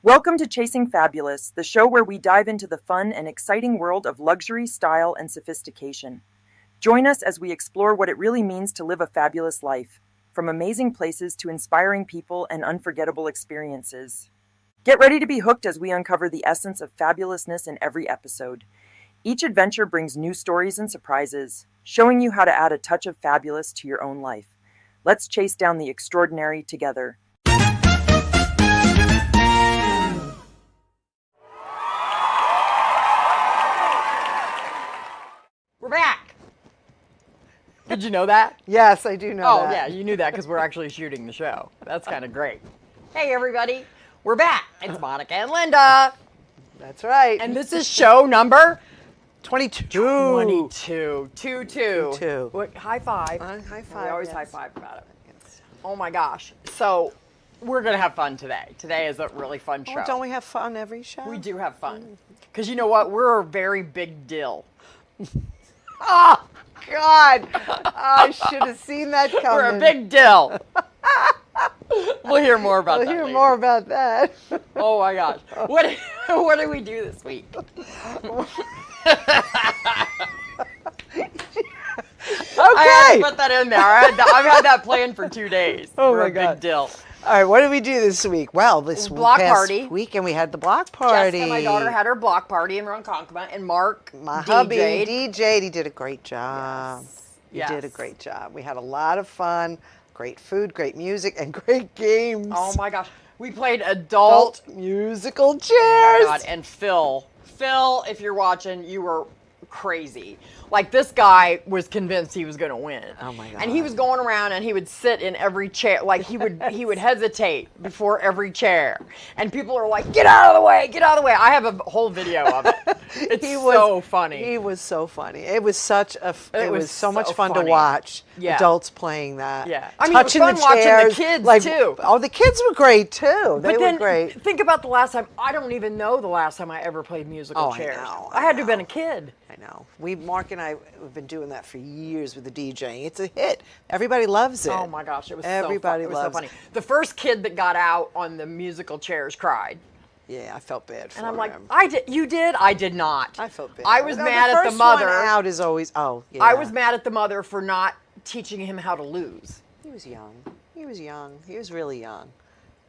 Welcome to Chasing Fabulous, the show where we dive into the fun and exciting world of luxury, style, and sophistication. Join us as we explore what it really means to live a fabulous life, from amazing places to inspiring people and unforgettable experiences. Get ready to be hooked as we uncover the essence of fabulousness in every episode. Each adventure brings new stories and surprises, showing you how to add a touch of fabulous to your own life. Let's chase down the extraordinary together. We're back. Did you know that? Yes, I do know that. Oh, yeah, you knew that because we're actually shooting the show. That's kind of great. Hey, everybody. We're back. It's Monica and Linda. That's right. And this is show number 22. 22. 2-2. 2-2. What, high five. High five. We always yes. high five about it. Oh, my gosh. So we're going to have fun today. Today is a really fun show. Oh, don't we have fun every show? We do have fun. Because you know what? We're a very big Dill. Oh, God. I should have seen that coming. We're a big Dill. We'll hear more about that. We'll hear later. more about that. Oh my gosh. What did we do this week? I had to put that in there. I've had that planned for 2 days. Oh for my a God. Big Dill. All right, what did we do this week? Well, this Block past party. weekend we had the block party. Jessica, my daughter, had her block party in Ronkonkoma, and Mark My hubby DJ'd. DJ'd. He did a great job. Yes. He did a great job. We had a lot of fun, great food, great music, and great games. Oh my gosh. We played adult. Musical chairs. Oh my God. And Phil, if you're watching, you were crazy. Like, this guy was convinced he was going to win. Oh my God. And he was going around and he would sit in every chair. Like, he would hesitate before every chair. And people are like, get out of the way, get out of the way. I have a whole video of it. It's so funny. He was so funny. It was such a. It was so much fun funny. to watch. Yeah. Adults playing that. Yeah. I mean, it was touching fun the watching the chairs, kids, too. Oh, the kids were great too. They But were then great. think about the last time. I don't even know the last time I ever played musical Oh, chairs. I know, I had to have been a kid. I know. Mark and I have been doing that for years with the DJing. It's a hit. Everybody loves it. Oh my gosh, it was Everybody so fun. It was loves so funny. The first kid that got out on the musical chairs cried. Yeah, I felt bad for And I'm him. like, I did. You did? I did not. I felt bad. I was No, mad at the first mother. one out is always. Oh, yeah. I was mad at the mother for not teaching him how to lose. He was young. He was young. He was really young.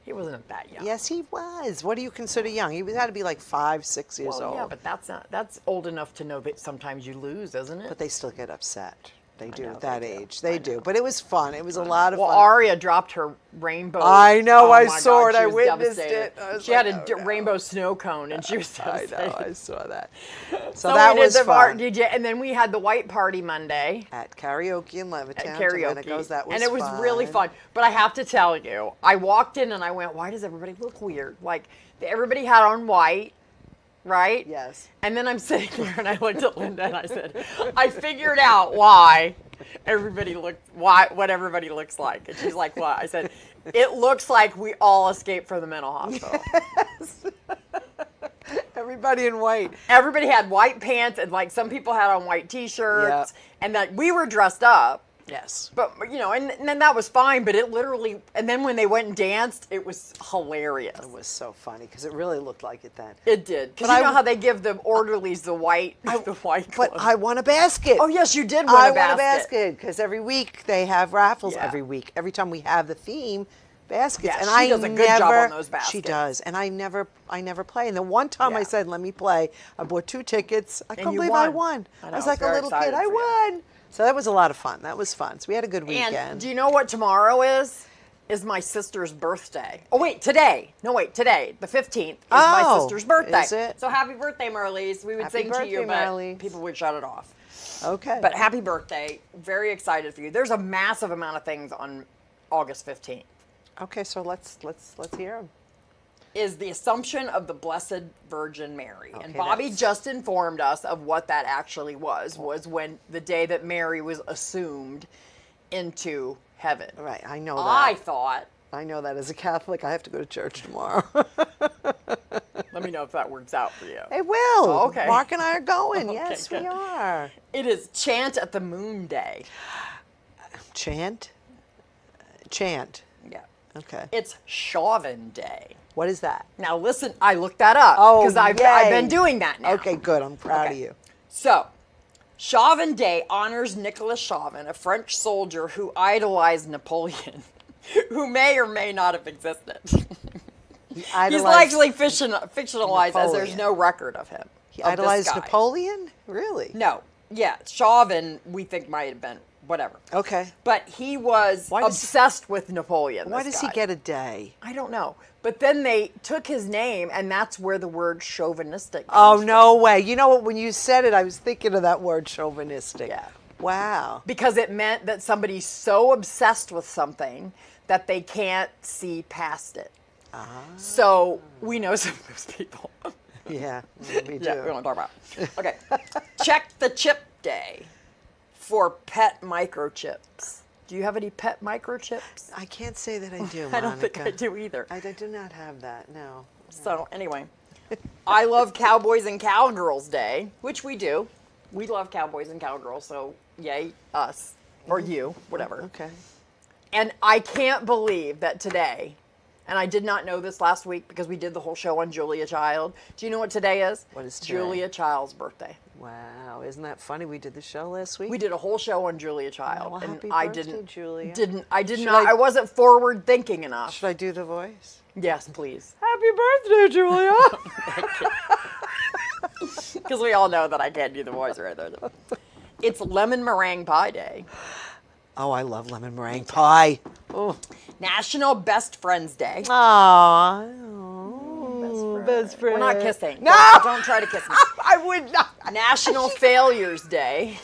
He wasn't that young. Yes, he was. What do you consider young? He had to be like 5, 6 years Well, old. yeah, but that's old enough to know that sometimes you lose, isn't it? But they still get upset. They do know, at that they do. age. They do. But it was fun. It was a lot of Well, fun. Aria dropped her rainbow. I know, Oh I my saw God, it, she I was witnessed devastated. it. I was She like, had a oh, no. rainbow snow cone, and she was I devastated. know, I saw that. So So that we did was the fun. DJ, and then we had the white party Monday At karaoke in Levittown, at karaoke, Domenico's. That was and it was really fun. But I have to tell you, I walked in and I went, "Why does everybody look weird?" Like, everybody had on white, right? Yes. And then I'm sitting there and I looked at Linda and I said, "I figured out why what everybody looks like." And she's like, "What?" I said, "It looks like we all escaped from the mental hospital." Everybody in white. Everybody had white pants, and like some people had on white t-shirts, and that we were dressed up. Yes. But, you know, and then that was fine, but it literally, and then when they went and danced, it was hilarious. It was so funny because it really looked like it then. It did. Because But you know I- how they give the orderlies the white clothes. But I won a basket. Oh, yes, you did win I a basket. won a basket because every week they have raffles. Yeah. Every week, every time we have the theme, baskets. Yeah, and she I does a good job on those She baskets. does, and I never play. And the one time I Yeah. said, "Let me play," I bought 2 tickets. I couldn't you believe I won. won. I I, know, was I was like a very little kid. excited I for you. won. So that was a lot of fun. That was fun. So we had a good weekend. And do you know what tomorrow is? Is my sister's birthday. Oh, wait, today. No, wait, today. The 15th is my Oh, sister's birthday. is it? So happy birthday, Marlies. We would Happy sing to you, birthday, but Marlies. people would shut it off. Okay. But happy birthday. Very excited for you. There's a massive amount of things on August 15th. okay, so let's hear them. Is the Assumption of the Blessed Virgin Mary. Okay, And Bobby that's- just informed us of what that actually was when the day that Mary was assumed into heaven. Right, I know that. I thought, I know that as a Catholic, I have to go to church tomorrow. let me know if that works out for you. It will. Oh, okay. Mark and I are going. Okay, Yes, good. we are. It is Chant at the Moon Day. Chant. Chant. Yeah. Okay. It's Chauvin Day. What is that? Now listen, I looked that up Oh, because I've yay. been doing that now. Okay, good. I'm proud of Okay. you. So, Chauvin Day honors Nicolas Chauvin, a French soldier who idolized Napoleon, who may or may not have existed. He's likely fictionalized as there's Napoleon. no record of him. He of this idolized guy. Napoleon? Really? No. Yeah, Chauvin, we think might have been whatever. Okay. But he was Why does he- obsessed with Napoleon. Why this does he guy. get a day? I don't know. But then they took his name, and that's where the word chauvinistic Oh, comes no way. You know what? When you said it, I was thinking of that word chauvinistic. Yeah. Wow. Because it meant that somebody's so obsessed with something that they can't see past it. So we know some of those people. Yeah, me too. Yeah, we don't talk about. Okay. Check the chip day for pet microchips. Do you have any pet microchips? I can't say that I do, I don't think I Monica. do either. I do not have that, no. So anyway, I love Cowboys and Cowgirls Day, which we do. We love Cowboys and Cowgirls, so yay us or you, whatever. Okay. And I can't believe that today, and I did not know this last week because we did the whole show on Julia Child. Do you know what today is? What is today? Julia Child's birthday. Wow, isn't that funny? We did the show last week. We did a whole show on Julia Child, well, and happy I birthday, Julia. I did Should not. I- I wasn't forward thinking enough. Should I do the voice? Yes, please. Happy birthday, Julia. Because we all know that I can't do the voice right there. It's lemon meringue pie day. Oh, I love lemon meringue pie. Oh. National Best Friends Day. Aww. Best friend. We're not kissing. No! Don't try to kiss me. I would not. National Failures Day.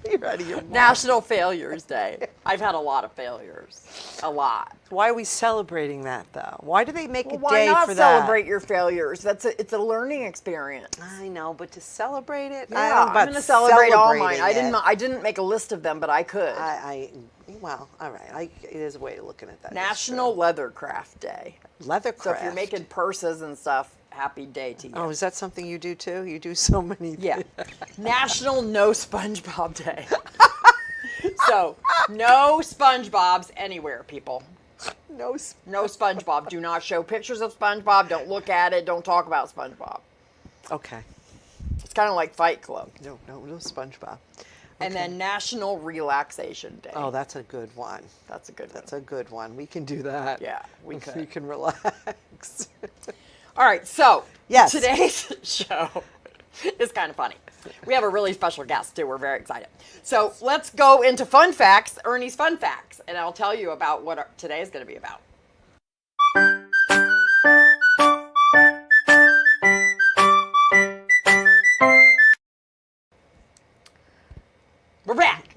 You're out of your mind. National Failures Day. I've had a lot of failures. A lot. Why are we celebrating that, though? Why do they make a Why day not for celebrate your failures? It's a learning experience. that? I know, but to celebrate it, I Yeah, don't know about I'm going to celebrate all mine. celebrating I didn't make a list of them, but I could. Well, all right. It is a way of looking at that. National Leathercraft Day. Leathercraft. So if you're making purses and stuff, happy day to you. Oh, is that something you do too? You do so many. Yeah. National No SpongeBob Day. So, no SpongeBobs anywhere, people. No. No SpongeBob. Do not show pictures of SpongeBob. Don't look at it. Don't talk about SpongeBob. Okay. It's kind of like Fight Club. No SpongeBob. And then National Relaxation Day. Oh, that's a good one. That's a good one. That's a good one. We can do that. Yeah, we could. You can relax. All right, so Yes. today's show is kind of funny. We have a really special guest, too. We're very excited. So let's go into fun facts, Ernie's fun facts, and I'll tell you about what today is going to be about. We're back.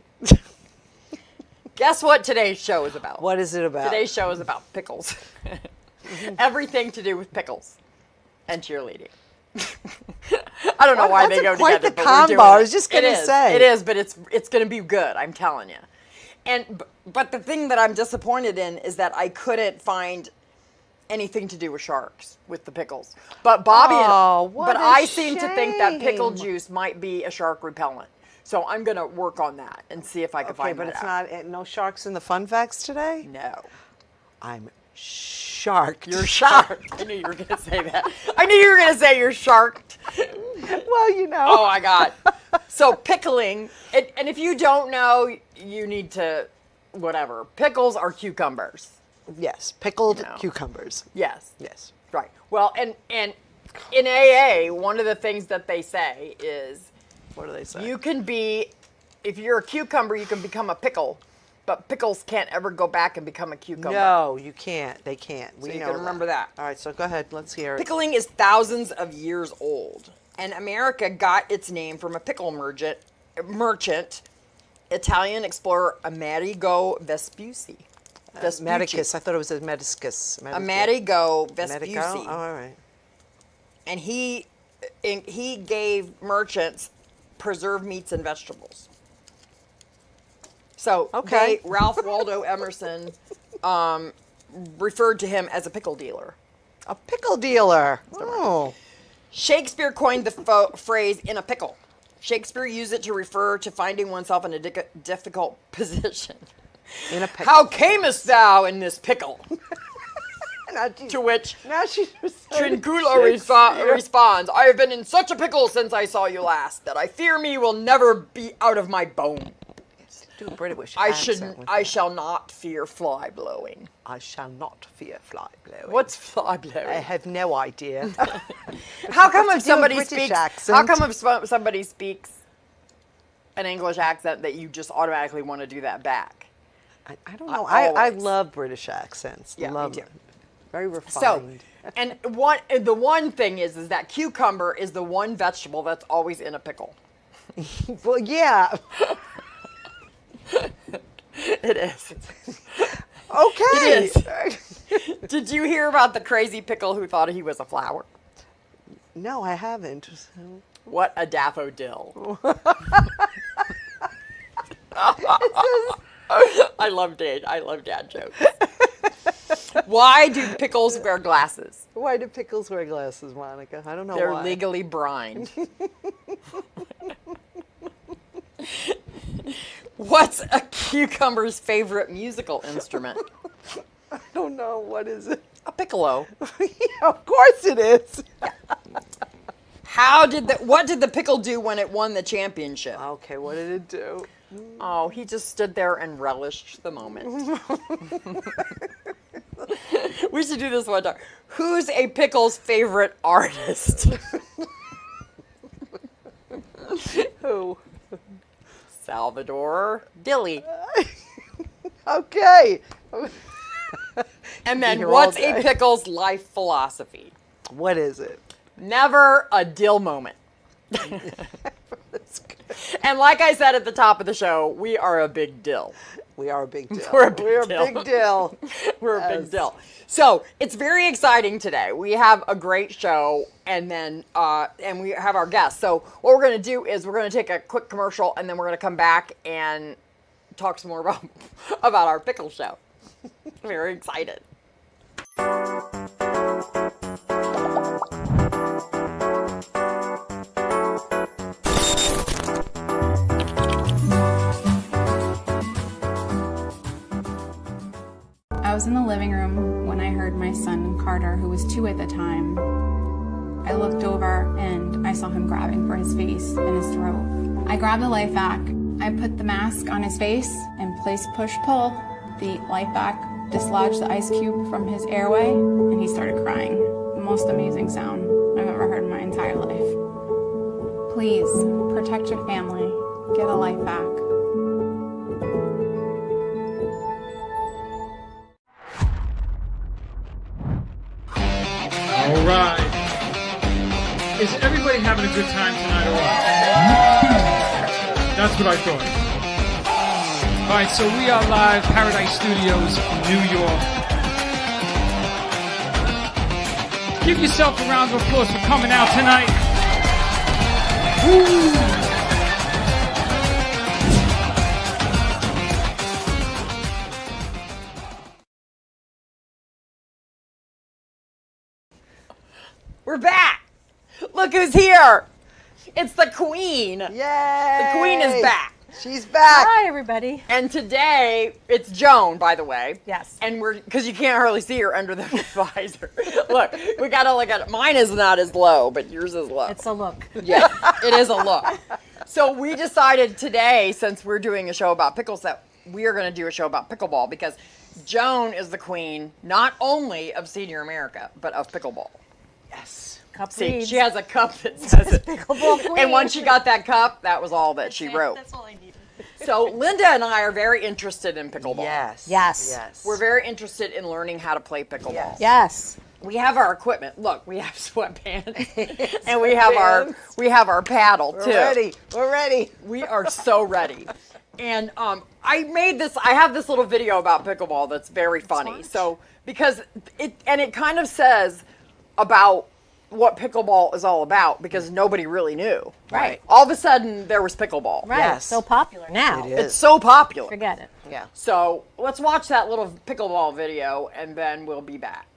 Guess what today's show is about? What is it about? Today's show is about pickles. Everything to do with pickles and cheerleading. I don't know why That's they go quite together. the but we're doing combo. I it. was just gonna It is. say. It is, but it's going to be good. I'm telling you. But the thing that I'm disappointed in is that I couldn't find anything to do with sharks with the pickles. But Bobby, what but a I seem to think that pickle shame. juice might be a shark repellent. So I'm going to work on that and see if I can Okay, find but that it's out. not. No sharks in the fun facts today. No. I'm sharked. You're sharked. I knew you were going to say that. I knew you were going to say you're sharked. Well, you know. Oh, my God. So pickling, and if you don't know, you need to, whatever. Pickles are cucumbers. Yes, pickled You know. cucumbers. Yes. Yes. Right. Well, and in AA, one of the things that they say is What do they say? you can be, if you're a cucumber, you can become a pickle, but pickles can't ever go back and become a cucumber. No, you can't. They can't. So We you know can remember that. All right, so go ahead. Let's hear it. Pickling is thousands of years old, and America got its name from a pickle merchant, Italian explorer Amerigo Vespucci. Medicus. I thought it was a mediscus. Amerigo Medico? Vespucci. Oh, all right. And he gave merchants preserved meats and vegetables. So Okay. Ralph Waldo Emerson referred to him as a pickle dealer. A pickle dealer. Oh. Shakespeare coined the phrase "in a pickle." Shakespeare used it to refer to finding oneself in a difficult position. In a pickle. How camest thou in this pickle? To which now she's Trincula responds, I have been in such a pickle since I saw you last that I fear me will never be out of my bone. Do a British I accent. shall not fear fly blowing. I shall not fear fly blowing. What's fly blowing? I have no idea. How come if to do a somebody British speaks? accent. How come if somebody speaks an English accent that you just automatically want to do that back? I don't know. I Always. love British accents. Yeah, me love too. them. Very So, refined. and the one thing is that cucumber is the one vegetable that's always in a pickle. Well, yeah. It is. Okay. It is. Did you hear about the crazy pickle who thought he was a flower? No, I haven't. What a daffodil. I love dad jokes. Why do pickles wear glasses? Why do pickles wear glasses, Monica? I don't know They're why. legally blind. What's a cucumber's favorite musical instrument? I don't know. What is it? A piccolo. Yeah, of course it is. What did the pickle do when it won the championship? Okay, what did it do? Oh, he just stood there and relished the moment. We should do this one time. Who's a pickle's favorite artist? Who? Salvador Dilly. Okay. And then, Here what's all a day. pickle's life philosophy? What is it? Never a dill moment. That's good. And like I said at the top of the show, we are a big dill. We are a big deal. We're a big We're deal. a big deal. We're a big Yes. deal. So it's very exciting today. We have a great show, and then and we have our guests. So what we're going to do is we're going to take a quick commercial, and then we're going to come back and talk some more about our pickle show. Very excited. I was in the living room when I heard my son Carter, who was 2 at the time. I looked over and I saw him grabbing for his face and his throat. I grabbed the life vac. I put the mask on his face and placed push-pull. The life vac dislodged the ice cube from his airway and he started crying. The most amazing sound I've ever heard in my entire life. Please protect your family. Get a life vac. All right. Is everybody having a good time tonight or what? That's what I thought. All right, so we are live, Paradise Studios, New York. Give yourself a round of applause for coming out tonight. Woo! We're back. Look who's here. It's the Queen. Yay! The Queen is back. She's back. Hi, everybody. And today, it's Joan, by the way. Yes. And because you can't hardly see her under the visor. Look, we gotta look at it. Mine is not as low, but yours is low. It's a look. Yeah, it is a look. So we decided today, since we're doing a show about pickles, that we are gonna do a show about pickleball because Joan is the queen, not only of Senior America, but of pickleball. Yes. Cup See, reads. she has a cup that says it. Pickleball queen. And once she got that cup, that was all that she wrote. That's all I needed. So Linda and I are very interested in pickleball. Yes. Yes. Yes. We're very interested in learning how to play pickleball. Yes. Yes. We have our equipment. Look, we have sweatpants, and we have our paddle too. We're ready. We're ready. We are so ready. And I have this little video about pickleball that's very funny. So because it kind of says about what pickleball is all about because nobody really knew. Right. All of a sudden there was pickleball. Right. Yes. So popular now. It is. It's so popular. Forget it. Yeah. So let's watch that little pickleball video and then we'll be back.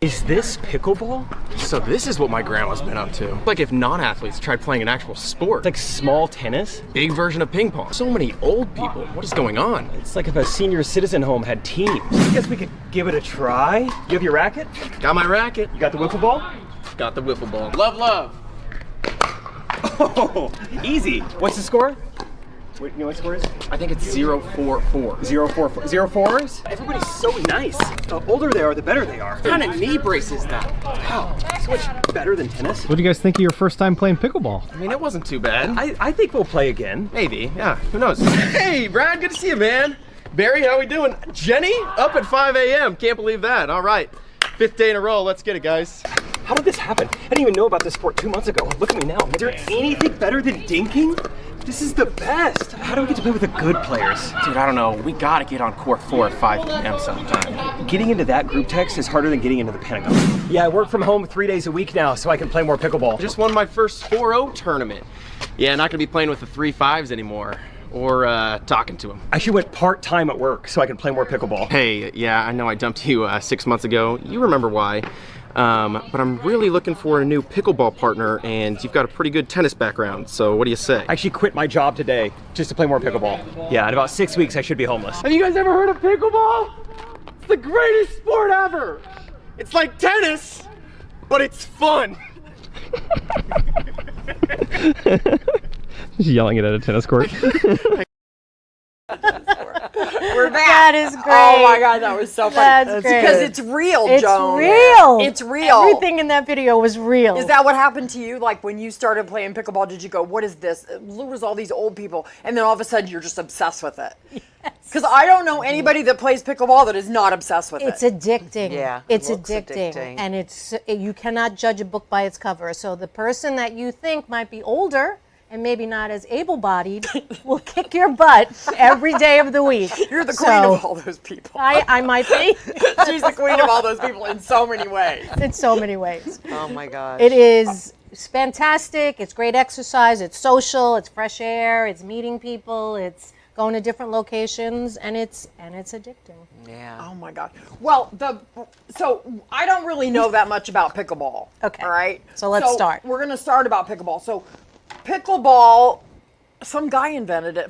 Is this pickleball? So this is what my grandma's been up to. Like if non-athletes tried playing an actual sport. Like small tennis? Big version of ping pong. So many old people. What is going on? It's like if a senior citizen home had teams. I guess we could give it a try. You have your racket? Got my racket. You got the wiffle ball? Got the wiffle ball. Love, love. Oh, easy. What's the score? Wait, you know what score is? I think it's 0-4-4. 0-4-4. 0-4s? Everybody's so nice. The older they are, the better they are. What kind of knee brace is that? Wow, so much better than tennis. What do you guys think of your first time playing pickleball? I mean, it wasn't too bad. I think we'll play again. Maybe, yeah, who knows? Hey, Brad, good to see you, man. Barry, how we doing? Jenny, up at 5 a.m. Can't believe that. All right, 5th day in a row. Let's get it, guys. How did this happen? I didn't even know about this sport 2 months ago. Look at me now. Is there anything better than dinking? This is the best. How do we get to play with the good players? Dude, I don't know. We gotta get on court 4 at 5 p.m. sometime. Getting into that group text is harder than getting into the Pentagon. Yeah, I work from home 3 days a week now, so I can play more pickleball. Just won my first 4-0 tournament. Yeah, not gonna be playing with the 3-5s anymore. Or talking to them. I actually went part-time at work so I can play more pickleball. Hey, yeah, I know I dumped you 6 months ago. You remember why. But I'm really looking for a new pickleball partner, and you've got a pretty good tennis background, so what do you say? I actually quit my job today just to play more pickleball. Yeah, in about 6 weeks I should be homeless. Have you guys ever heard of pickleball? It's the greatest sport ever! It's like tennis, but it's fun! Just yelling it at a tennis court. We're back. That is great. Oh my God, that was so funny. That's great. Because it's real, It's Joan. real. It's real. Everything in that video was real. Is that what happened to you? Like when you started playing pickleball, did you go, what is this? It was all these old people. And then all of a sudden you're just obsessed with it. Because I don't know anybody that plays pickleball that is not obsessed with It's it. addicting. Yeah, It's it looks addicting. addicting. And you cannot judge a book by its cover. So the person that you think might be older and maybe not as able-bodied will kick your butt every day of the week. You're the queen of all those people. I might be. She's the queen of all those people in so many ways. In so many ways. Oh my gosh. It is fantastic. It's great exercise. It's social. It's fresh air. It's meeting people. It's going to different locations, and it's addicting. Yeah. Oh my God. Well, so I don't really know that much about pickleball. Okay. All right. So let's start. We're gonna start about pickleball. So pickleball, some guy invented it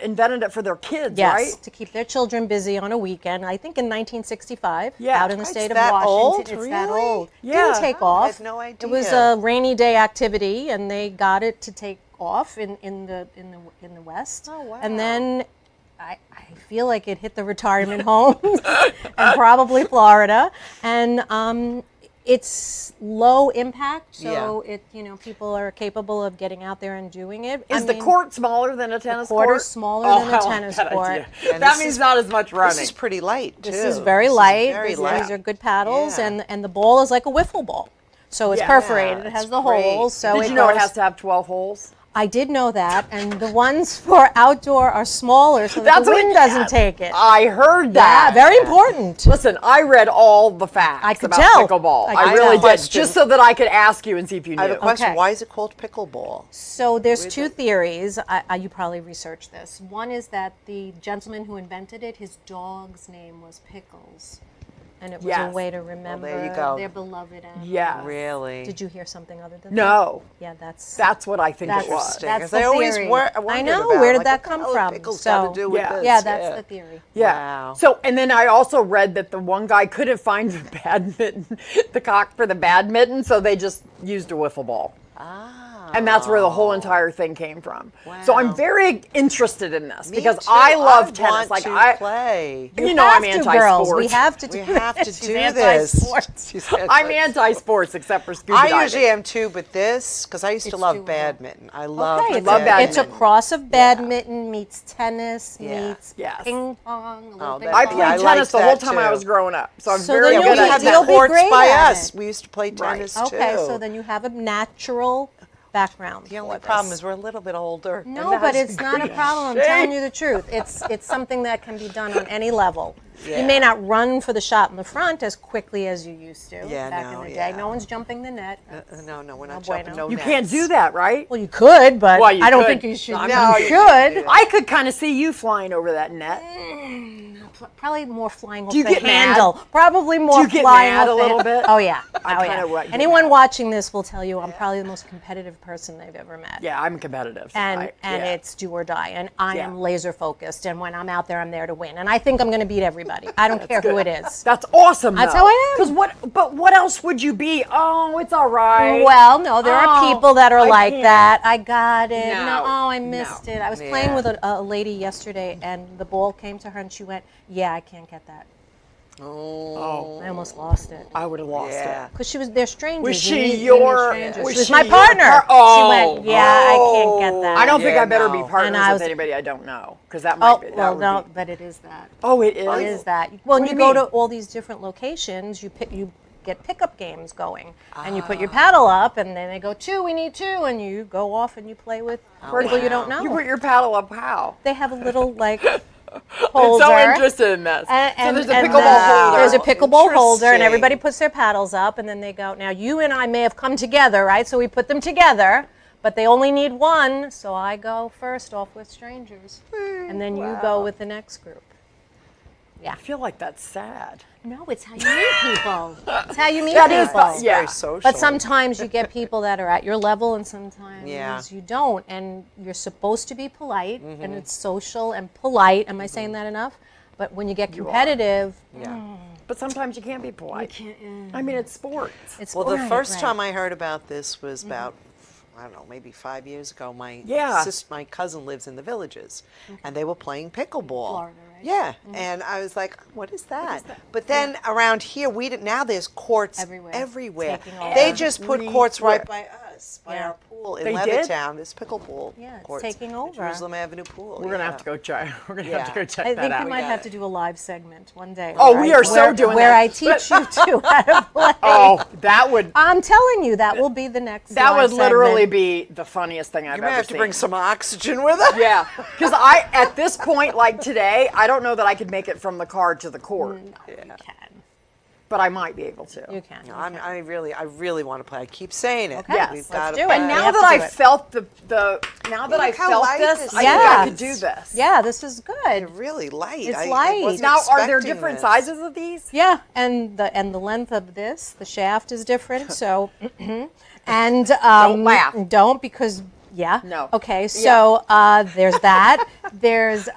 invented it for their kids, Yes, right? to keep their children busy on a weekend. I think in 1965, Yeah. out in the It's state of that Washington. old? It's that Really? old. Yeah. Didn't take Oh, I off. had no It was idea. a rainy day activity, and they got it to take off in the West. Oh, wow. And then I feel like it hit the retirement homes and probably Florida. And it's low impact, so people are capable of getting out there and doing it. Is the court smaller than a tennis court? court is smaller than a I like tennis that court. idea. And That this means is- not as much running. This is pretty light, too. This is very light. very These light. are good paddles, Yeah. and the ball is like a wiffle ball. So it's Yeah. perforated. It Yeah, has it's the great. holes. So Did it you know it goes- has to have 12 holes? I did know that, and the ones for outdoor are smaller, so that That's the what- wind doesn't take it. I heard Yeah, that. very important. Listen, I read all the facts I could about tell. pickleball. I I could really tell. did, just so that I could ask you and see if you knew. I have a question. Okay. Why is it called pickleball? So there's two theories. You probably researched this. One is that the gentleman who invented it, his dog's name was Pickles, and it was Yes. a way to remember there you go. their beloved animal. Yeah. Really? Did you hear something other than that? No. Yeah, that's That's what I think it was. Interesting. That's 'Cause the I always theory. wondered I know, about, where did like, that what the come hell from? Pickles got to do with Yeah. this? Yeah, that's the theory. Yeah. Wow. So, and then I also read that the one guy couldn't find the badminton, the cock for the badminton, so they just used a wiffle ball. Ah. And that's where the whole entire thing came from. So I'm Wow. very interested in this Me because too. I love I tennis. want like to play. you know, I'm have to, anti-sports. girls. We have to do We have to this. do She's this. anti-sports. She's I'm anti-sports except for scuba I diving. usually am too, but this, because I used to It's love too hard. badminton. I love Okay, love it's a badminton. cross of badminton meets tennis Yeah. meets Yes. ping pong. A little Oh, bit that- I of played Yeah, I tennis liked the whole that time I too. was growing up, so I'm So very then good you'll at be- had tennis. you'll the be courts great by at us. it. We used to play tennis too. Okay, so then you have a natural background. The only for problem this. is we're a little bit older. No, but it's not a problem. I'm telling you the truth. It's something that can be done on any level. You may not run for the shot in the front as quickly as you used to back in the day. yeah. No one's jumping the net. No, we're not bueno. jumping no You nets. can't do that, right? Well, you could, but Well, you I don't could. think you should. No, you you should. I could kind of see you flying over that net. Probably more flying off Do you the get mad? handle. Probably more you get flying mad off a the- little bit? Oh yeah. I oh kinda yeah. would get Anyone mad. watching this will tell you I'm probably the most competitive person they've ever met. Yeah, I'm competitive. And yeah. it's do or die, and I Yeah. am laser focused. And when I'm out there, I'm there to win. And I think I'm going to beat everybody. I don't care who it is. That's awesome. That's how I am. But what else would you be? Oh, it's all right. Well, no, there are Oh, people that are I like can't. that. I got it. No, No, oh, I missed no. it. I was playing with a lady yesterday, and the ball came to her, and she went, "Yeah, I can't get that." Oh, I almost lost it. I would have lost Yeah. it. Because they're strangers. Was You she meet your? strangers. Was She was she my your partner. Oh, She went, yeah, I can't get that. I don't think Yeah, I better be no. partners And I with was- anybody I don't know, because that might Oh, be. That well, would no, be- but it is that. Oh, it is. It is that. Well, What when do you you go to mean? all these different locations, you get pickup games going, and you put your paddle up, and then they go we need two, and you go off and you play with people you don't know. You put your paddle up how? They have a little like I'm holder. so interested in this. And so there's a and, pickleball holder. There's a pickleball holder, and Interesting. everybody puts their paddles up, and then they go. Now you and I may have come together, right? So we put them together, but they only need one. So I go first off with strangers, and then you go with the next group. I feel like that's sad. No, it's how you meet people. It's how you meet That is people. yeah. Very social. But sometimes you get people that are at your level, and sometimes Yeah. you don't. And you're supposed to be polite, and it's social and polite. Am I saying that enough? But when you get competitive, But sometimes you can't be polite. I mean, it's sports. it's Well, the right, first right. time I heard about this was about, I don't know, maybe 5 years ago. My my cousin lives in the Villages, and they were playing pickleball. Florida, right? Yeah, and I was like, what is that? But then around here, now there's courts Everywhere. Taking over. They just put courts right by us, by Yeah. our pool in They did? Levittown. There's pickleball Yeah, it's courts. taking the over. Jerusalem Avenue pool. We're gonna have to go check. We're gonna have to go check I that think out. we might have to do a live segment one day. Oh, where we I- are so where- doing where that. I teach you to how to play. Oh, that would I'm telling you, that will be the next. that live would literally segment. be the funniest thing I've You ever may have to seen. bring some oxygen with us. Yeah, because at this point, like today, I don't know that I could make it from the car to the court, You can. but I might be able to. You can. No, I really want to play. I keep saying it. Okay, Yes. We've let's got to do it. play. And We now have that to do I've it. felt now that Look I've how felt light this, this I think I could is. do this. Yeah, this is good. They're really light. It's I light. wasn't Now, are there expecting different this. sizes of these? Yeah, and the length of this, the shaft is different. So, and Don't laugh. Don't because. Yeah. No. Okay. So there's that. There's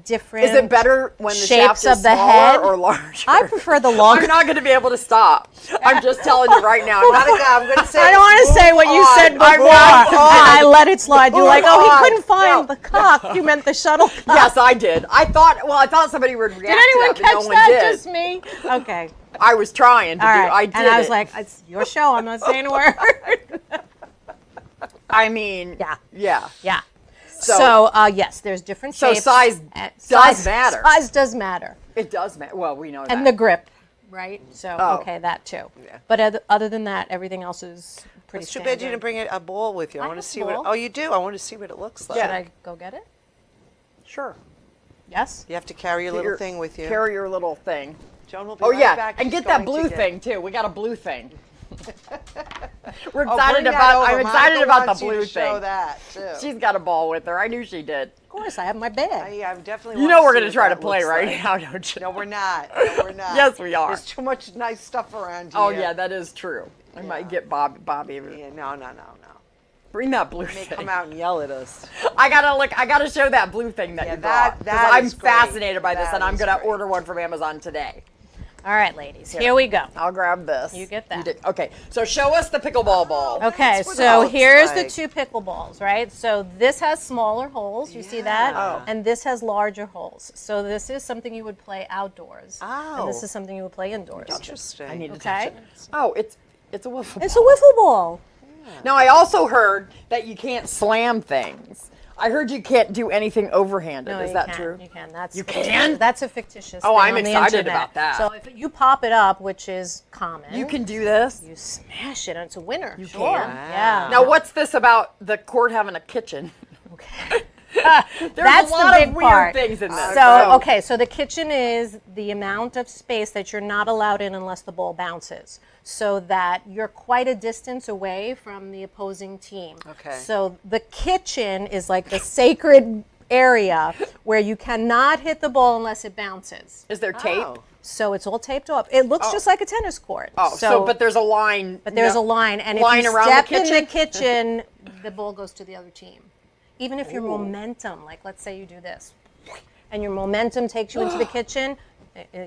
different. Is it better when the shapes shaft is of the smaller head or larger? I prefer the longer. I'm not going to be able to stop. I'm just telling you right now. I'm not Monica, I'm going to say. I don't want to say what you said before, I and know. I let it slide. You're like, oh, on. he couldn't find No. the cock. You meant the shuttlecock. Yes, I did. I thought somebody would react Did anyone to that, but catch no one that? did. Just me. Okay. I was trying to All do. right. I did. and I was it. like, it's your show. I'm not saying a word. I mean, Yeah. yeah. Yeah. So- So, yes, there's different So shapes. size does matter. Size does matter. It does matter. Well, we know that. And the grip, right? So, Oh. okay, that too. But other than that, everything else is pretty It's too standard. bad you didn't bring a ball with you. I I want to have see a what. ball. Oh, you do. I want to see what it looks like. Should I go get it? sure. Yes? You have to carry your little thing with you. Carry your little thing. Joan will be Oh right yeah, back. and She's get that going to blue get- thing too. We got a blue thing. We're Oh, excited bring that about. over. I'm excited Monica about wants the you to blue show thing. that too. She's got a ball with her. I knew she did. Of course, I have my bag. Yeah, I'm definitely. You wanna know we're see gonna what try to that play looks right like. now, don't you? No, we're not. No, we're not. Yes, we are. There's too much nice stuff around here. Oh yeah, that is true. I might get Bobby. Yeah, no. Bring that blue They thing. come out and yell at us. I gotta look. I gotta show that blue thing that Yeah, you brought. that 'cause I'm is great. fascinated by this, That and I'm is gonna great. order one from Amazon today. All right, ladies, here we go. I'll grab this. You get that. did. Okay, so show us the pickleball ball. Okay, what it so looks here's like. the two pickleballs, right? So this has smaller holes, you see that? Yeah. And this has larger holes. So this is something you would play outdoors. Oh. And this is something you would play indoors. Interesting. I need to touch Okay? it. Oh, it's a wiffle It's a wiffle ball. Now, I also heard that you can't slam things. I heard you can't do anything overhanded. No, Is you that can. true? You can. That's You can? That's a fictitious. Oh, thing I'm on the excited internet. about that. So if you pop it up, which is common, You can do this? you smash it, and it's a winner. You sure. can? Yeah. Now, what's this about the court having a kitchen? Okay. That's a lot the big of weird part. things in this. So, okay, so the kitchen is the amount of space that you're not allowed in unless the ball bounces, so that you're quite a distance away from the opposing team. Okay. So the kitchen is like the sacred area where you cannot hit the ball unless it bounces. Is there tape? Oh. So it's all taped off. It looks just like a tennis court. Oh, so but there's a line. But there's a line, and line if you around step the in the kitchen, the ball goes to the other team. Even if your momentum, like let's say you do this, and your momentum takes you into the kitchen,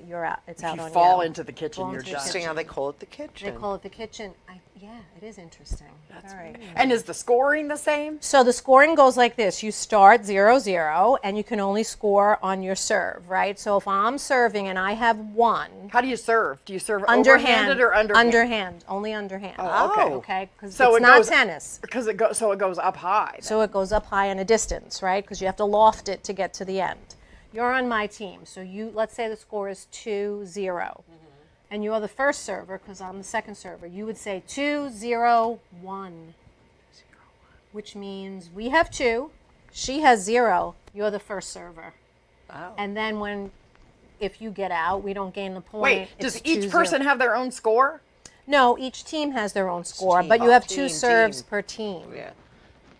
you're out. It's out you on you. fall into the kitchen, Fall you're into the done. Interesting how they call it the kitchen. They call it the kitchen. Yeah, it is interesting. All right. And is the scoring the same? So the scoring goes like this. You start 0-0, and you can only score on your serve, right? So if I'm serving and I have 1. How do you serve? Do you serve Underhand. overhanded or underhand? Underhand. Only underhand. Oh, okay. Okay, because So it's it not goes- tennis. Because it goes up high. then. So it goes up high in a distance, right? Because you have to loft it to get to the end. You're on my team. So let's say the score is 2-0. And you are the first server because I'm the second server. You would say 2-0-1. Which means we have 2, she has 0, you're the first server. Oh. And then if you get out, we don't gain the point. Wait, It's does each 2-0. person have their own score? No, each team has their own score, team. but you have 2 Team. serves per team. Yeah.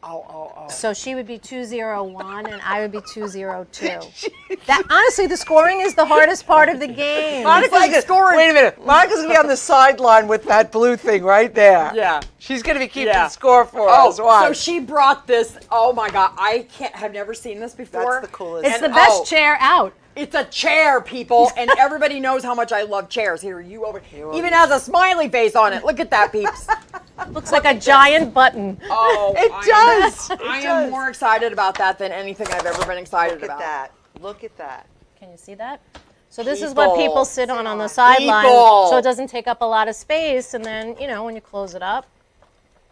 Oh. So she would be 2-0-1 and I would be 2-0-2. That honestly, the scoring is the hardest part of the game. Monica's scoring. Wait a minute. Monica's going to be on the sideline with that blue thing right there. Yeah. She's going to be keeping Yeah. score for Oh, us. Watch. so she brought this. Oh my God, have never seen this before. That's the coolest. It's And- the best chair out. It's a chair, people, and everybody knows how much I love chairs. Here, you over. Even has a smiley face on it. Look at that, peeps. Looks like a giant button. Oh, It does. I am more excited about that than anything I've ever been excited Look about. at that. Look at that. Can you see that? So this is what people sit on the sideline, People. so it doesn't take up a lot of space. And then, when you close it up,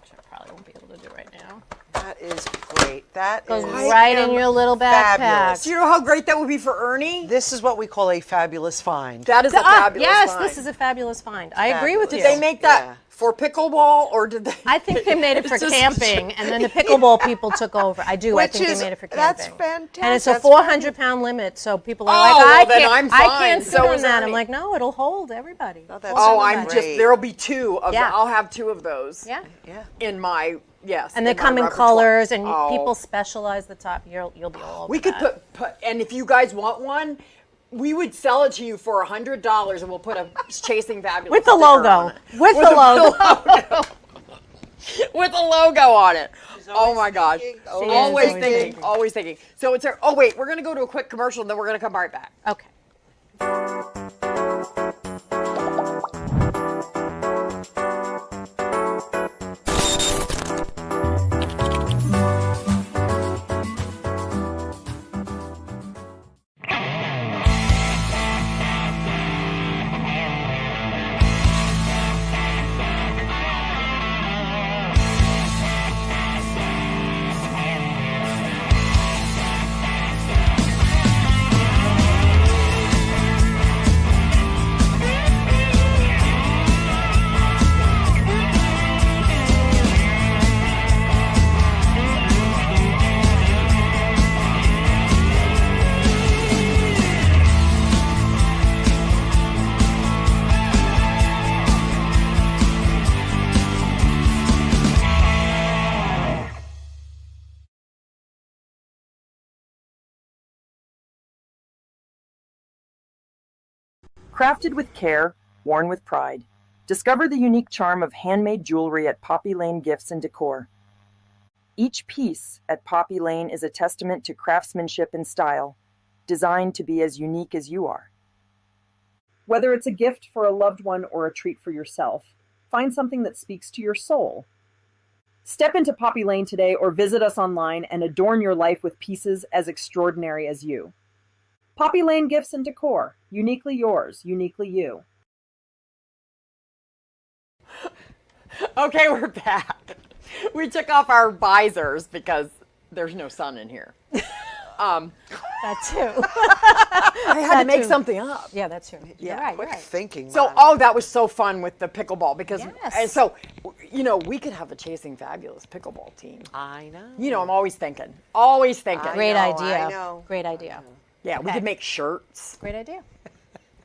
which I probably won't be able to do right now, That is great. That goes is right in your little backpack. fabulous. Do you know how great that would be for Ernie? This is what we call a fabulous find. That is a fabulous Yes, find. this is a fabulous find. I agree with you. Did they make that Yeah. for pickleball, or did they? I think they made it for It's just- camping, and then the pickleball people took over. I do. I Which think is- they made it for that's camping. fantastic. And it's a That's 400-pound limit, so people are Oh, like, well, I then can't, I'm I fine. can't sit So on is that. Ernie. I'm like, no, it'll hold everybody. Oh, that's Oh, so I'm great. just. There'll be 2 of Yeah. them. I'll have 2 of those. Yeah. Yeah. In my And they in my come in repertoire. colors, and Oh. people specialize the top. You'll be all over We could that. put, and if you guys want one, we would sell it to you for $100, and we'll put a Chasing Fabulous with the sticker logo. on it. With the logo. With a logo on it. Oh my gosh. thinking. She is Always always thinking. thinking. Always thinking. So it's oh wait, we're gonna go to a quick commercial, and then we're gonna come right back. Okay. Crafted with care, worn with pride. Discover the unique charm of handmade jewelry at Poppy Lane Gifts and Decor. Each piece at Poppy Lane is a testament to craftsmanship and style, designed to be as unique as you are. Whether it's a gift for a loved one or a treat for yourself, find something that speaks to your soul. Step into Poppy Lane today or visit us online and adorn your life with pieces as extraordinary as you. Poppy Lane Gifts and Decor, uniquely yours, uniquely you. Okay, we're back. We took off our visors because there's no sun in here. That too. I had to make something up. Yeah, that's true. You're right. Quick You're right. thinking. So, Monica. that was so fun with the pickleball because, Yes. and so we could have a Chasing Fabulous pickleball team. I know. I'm always thinking. Always thinking. Great know, idea. I know. Great idea. Yeah, we could make shirts. Great idea.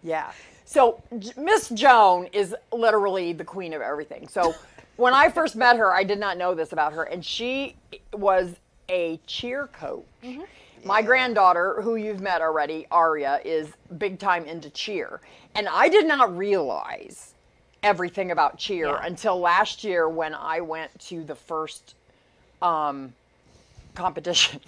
Yeah. So Miss Joan is literally the queen of everything. So when I first met her, I did not know this about her, and she was a cheer coach. Mm-hmm. My granddaughter, who you've met already, Aria, is big time into cheer. And I did not realize everything about cheer until last year when I went to the first competition.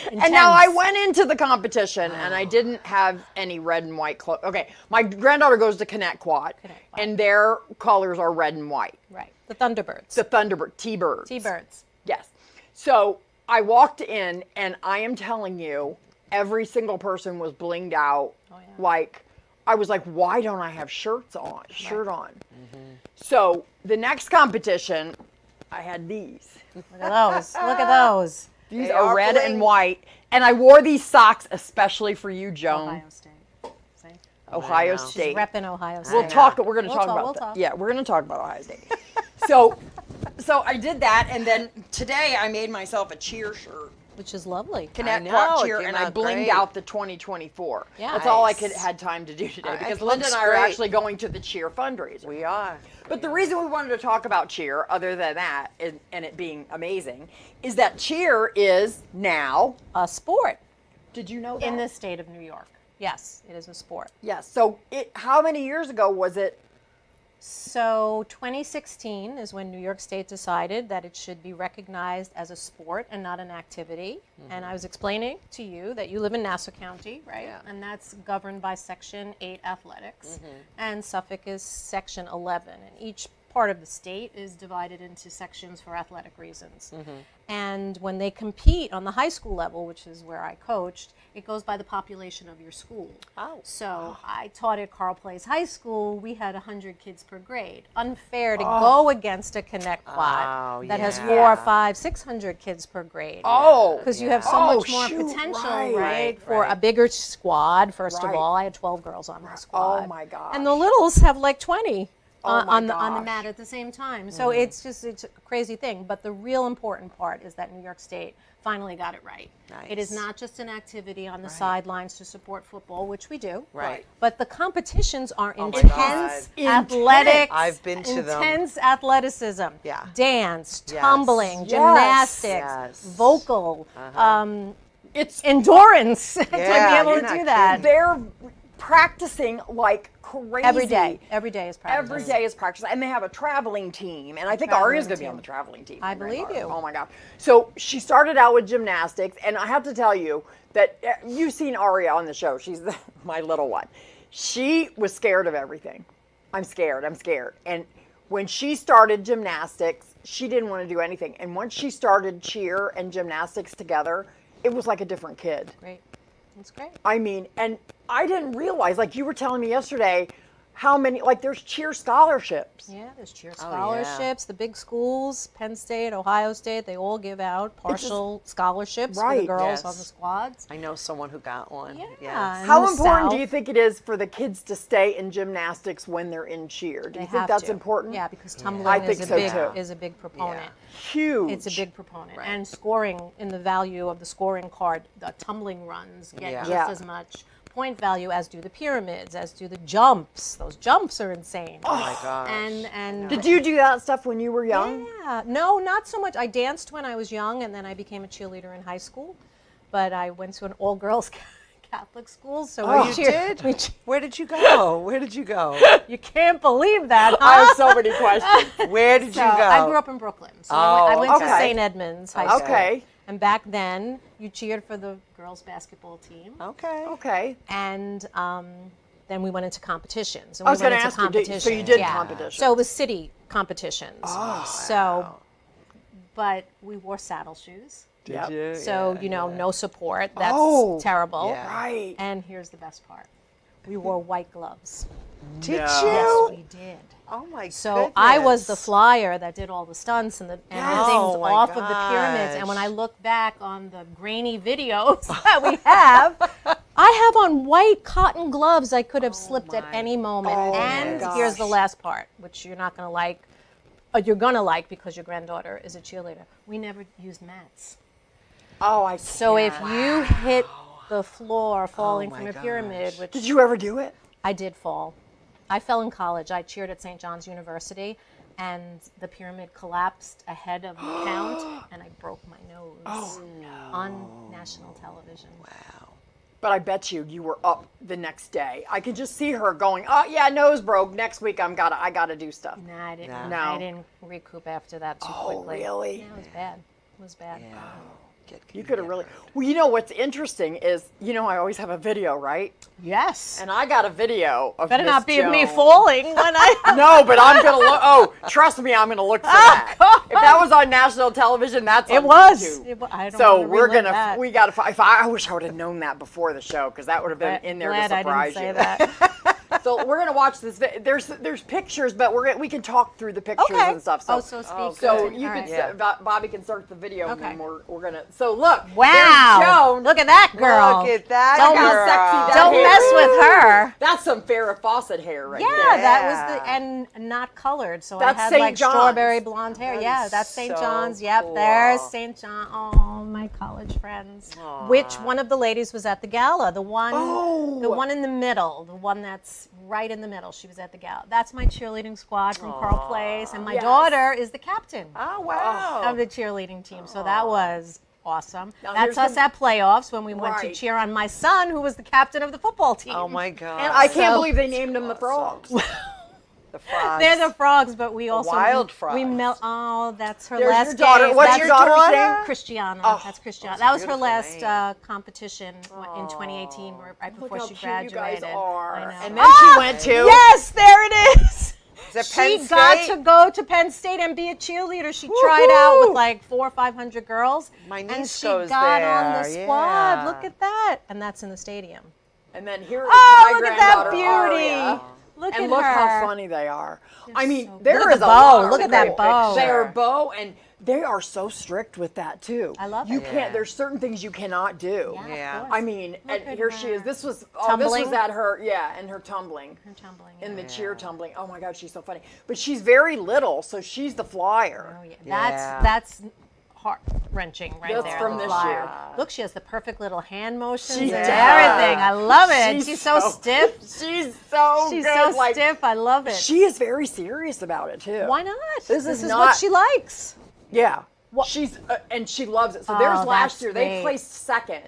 And now I went into the competition and I didn't have any red and white clothes. Okay, my granddaughter goes to Connect-Quad, and their colors are red and white. Right. The Thunderbirds. The Thunderbird, T-Birds. T-Birds. Yes. So I walked in, and I am telling you, every single person was blinged out. Oh, yeah. Like, I was like, why don't I have shirt on? Mm-hmm. So the next competition, I had these. Look at those. Look at those. These are red and white. And I wore these socks especially for you, Joan. Ohio State. See? Ohio State. Repping Ohio State. We're going to talk about that. Yeah, we're going to talk about Ohio State. So I did that, and then today I made myself a cheer shirt. Which is lovely. Connect-Quad cheer, and I blinged out the 2024. Yeah. That's all I had time to do today, because Linda and I are actually going to the cheer fundraiser. We are. But the reason we wanted to talk about cheer, other than that, and it being amazing, is that cheer is now a sport. Did you know that? In the state of New York. Yes, it is a sport. Yes. So how many years ago was it? So 2016 is when New York State decided that it should be recognized as a sport and not an activity. Mm-hmm. And I was explaining to you that you live in Nassau County, right? Yeah. And that's governed by Section 8 athletics. Mm-hmm. And Suffolk is Section 11. And each part of the state is divided into sections for athletic reasons. Mm-hmm. And when they compete on the high school level, which is where I coached, it goes by the population of your school. Oh. So I taught at Carl Place High School. We had 100 kids per grade. Unfair to go against a Connect-Quad that has 400, 500, 600 kids per grade. Oh. Because you have so much more potential, right? For a bigger squad, first of all. I had 12 girls on my squad. Oh my gosh. And the littles have like 20. On the mat at the same time. So it's a crazy thing. But the real important part is that New York State finally got it right. Nice. It is not just an activity on the sidelines to support football, which we do. Right. But the competitions are intense athletics. I've been to them. Intense athleticism. Yeah. Dance, tumbling, gymnastics, vocal. It's endurance to be able to do that. They're practicing like crazy. Every day is practice. Every day is practice. And they have a traveling team. And I think Aria's going to be on the traveling team. I believe you. Oh my God. So she started out with gymnastics. And I have to tell you that you've seen Aria on the show. She's my little one. She was scared of everything. I'm scared. And when she started gymnastics, she didn't want to do anything. And once she started cheer and gymnastics together, it was like a different kid. Great. That's great. I mean, and I didn't realize, like you were telling me yesterday, how many, like there's cheer scholarships. Yeah, there's cheer scholarships. The big schools, Penn State, Ohio State, they all give out partial scholarships for the girls on the squads. I know someone who got one. Yeah. How important do you think it is for the kids to stay in gymnastics when they're in cheer? Do you think that's important? Yeah, because tumbling is a big proponent. Yeah. Huge. It's a big proponent. Right. And scoring in the value of the scoring card, the tumbling runs get just as much point value as do the pyramids, as do the jumps. Those jumps are insane. Oh my gosh. And did you do that stuff when you were young? Yeah. No, not so much. I danced when I was young, and then I became a cheerleader in high school. But I went to an all-girls Catholic school, so you did? Where did you go? You can't believe that, huh? I have so many questions. Where did you go? I grew up in Brooklyn, so I went to St. Edmunds High School. Okay. And back then, you cheered for the girls' basketball team. Okay. And then we went into competitions. I was going to ask you, so you did competitions. So it was city competitions. But we wore saddle shoes. Did you? So, no support. That's terrible. Yeah. Right. And here's the best part. We wore white gloves. Did you? Yes, we did. Oh my goodness. So I was the flyer that did all the stunts and everything off of the pyramids. And when I look back on the grainy videos that we have, I have on white cotton gloves I could have slipped at any moment. Here's the last part, which you're not going to like. you're going to like because your granddaughter is a cheerleader. We never used mats. Oh, I So if you hit the floor falling from a pyramid, which did you ever do it? I did fall. I fell in college. I cheered at St. John's University, and the pyramid collapsed ahead of the count, and I broke my nose on national television. Wow. But I bet you were up the next day. I could just see her going, "Oh yeah, nose broke. Next week I gotta do stuff." Nah, I didn't. No. I didn't recoup after that too quickly. Really? Yeah, it was bad. It was bad. Yeah. You could have really. Well, you know what's interesting is, I always have a video, right? Yes. And I got a video of Better Miss not be of me Jones. falling when I. No, but I'm gonna look. Oh, trust me, I'm gonna look for that. God. If that was on national television, that's It on was. YouTube. I don't So wanna we're relive gonna. that. We gotta. I wish I would have known that before the show, because that would have been in there Glad to surprise I didn't say you. that. So we're gonna watch this. There's pictures, but we can talk through the pictures Okay. and stuff. So, So speak. so good. you All can. right. Yeah. Bobby can start the video, and Okay. then we're gonna. So look. Wow. There's Joan. Look at that girl. Look at that Don't- How girl. sexy that Don't hair mess is. with her. That's some Farrah Fawcett hair right Yeah, there. that was the Yeah. and not colored, so That's I had St. like John's. strawberry blonde hair. That Yeah, is that's St. so John's. Yep, cool. there's St. John. Oh, my college friends. Which one of the ladies was at the gala? The one in the middle, the one that's right in the middle. She was at the gala. That's my cheerleading squad from Pearl Place, and my daughter is the captain Oh, wow. of the cheerleading team. So that was awesome. Now, That's here's us the- at playoffs when we went to Right. cheer on my son, who was the captain of the football team. Oh, my God. And I can't So- believe they named them the frogs. The frogs. They're the frogs, but we also wild we frogs. melt. Oh, that's her There's last your daughter. game. What's That's your daughter's daughter? name? Christiana. That's Christiana. That was her beautiful last name. competition in 2018, right Look before how she cute you graduated. guys are. I know. And then she went to. Yes, there it is. Is that She Penn got State? to go to Penn State and be a cheerleader. She tried out with like 400 or 500 girls, My and niece she goes got on the there, squad. yeah. Look at that, and that's in the stadium. And then here is Oh, my look at that granddaughter, beauty! Aria. Look And at look her. how funny they are. I mean, so there good. Look is at a the bow. lot of Look at that great bow. pictures. They are bow, and they are so strict with that too. I love You it. can't. There's certain things you cannot do. Yeah, of Yeah. course. I mean, Look and at here she is. her. This was Tumbling? at her, and her tumbling. Her tumbling. In the cheer tumbling. Oh my God, she's so funny. But she's very little, so she's the flyer. Oh, yeah. Yeah. That's heart wrenching right That's there. from the this flyer. year. Look, she has the perfect little hand motions She and does. everything. I love it. She's so stiff. She's so She's good. so like, stiff. I love it. She is very serious about it too. Why not? This This is is not- what she likes. Yeah. She's and she loves it. So there's Oh, last that's year they great. placed second.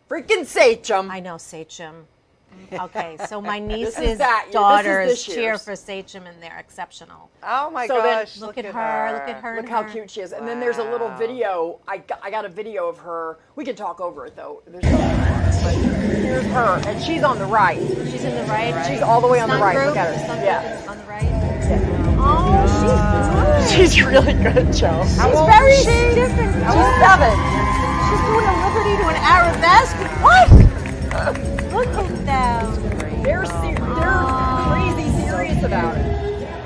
Freaking Sachem. I know Sachem. Okay, so my is niece's that year. This is daughters this cheer year's. for Sachem, and they're exceptional. Oh, my So then- gosh. Look at her. Look at her. Look and how her. cute she is. And then there's a little video. I got a video of her. We can talk over it though. There's no, but here's her, and she's on the right. She's in the right. She's all the way on the Stunt right. group, Look at the stunt her. group Yeah. is on the right. Oh, She's really good, Joe. she's very stiff and She's 7. She's doing a liberty to an arabesque. What? Look at them. They're crazy serious about it.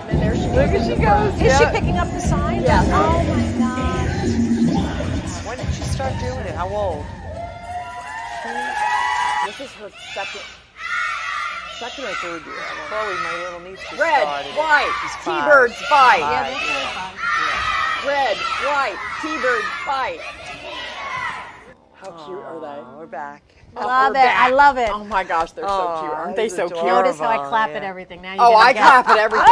And there she goes. Look she goes. Is she picking up the sign? Yeah. Oh my gosh. When did she start doing it? How old? This is her second or third year. I don't know. Chloe, my little niece, just Red, started it. white, She's 5. T-birds fight. Yeah, that's really fun. Red, white, T-bird fight. How cute are they? Oh, we're back. I love we're it. back. I love it. Oh my gosh, they're so cute. Aren't they it's so cute? adorable. Notice how I clap yeah. at everything. Now you Oh, I clap at everything.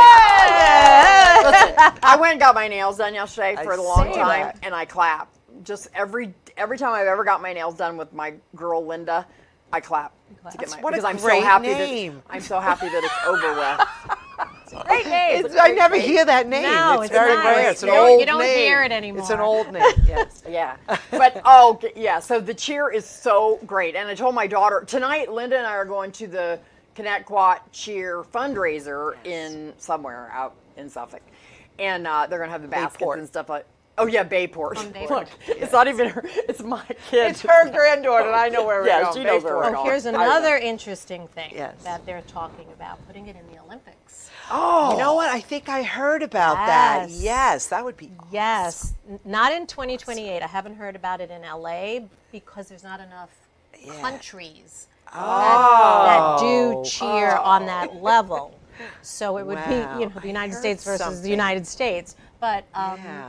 Listen, I went and got my nails done yesterday for a long see time, that. and I clap. Just every time I've ever got my nails done with my girl Linda, I clap to get my What a because I'm so great happy name. that I'm so happy that it's over with. Great name. I never hear that name. No, it's it's very nice. rare. It's an You don't- old you don't name. hear it anymore. It's an old name. Yes. Yeah, but yeah. So the cheer is so great, and I told my daughter tonight. Linda and I are going to the Connecticut Cheer fundraiser in somewhere out in Suffolk, and they're gonna have the baskets Bayport. and stuff like. Oh yeah, Bayport. Bayport. Look, it's not even her. It's my kid. It's her granddaughter, and I know where we're Yeah, going. she knows where we're Bayport. going. Oh, here's I know. another interesting thing Yes. that they're talking about, putting it in the Olympics. Oh, you know what? I think I heard about that. Yes. Yes, that would be. Yes, not in 2028. I haven't heard about it in LA because there's not enough countries that do cheer on that level. So it would be, Wow. the United I States heard versus the something. United States. But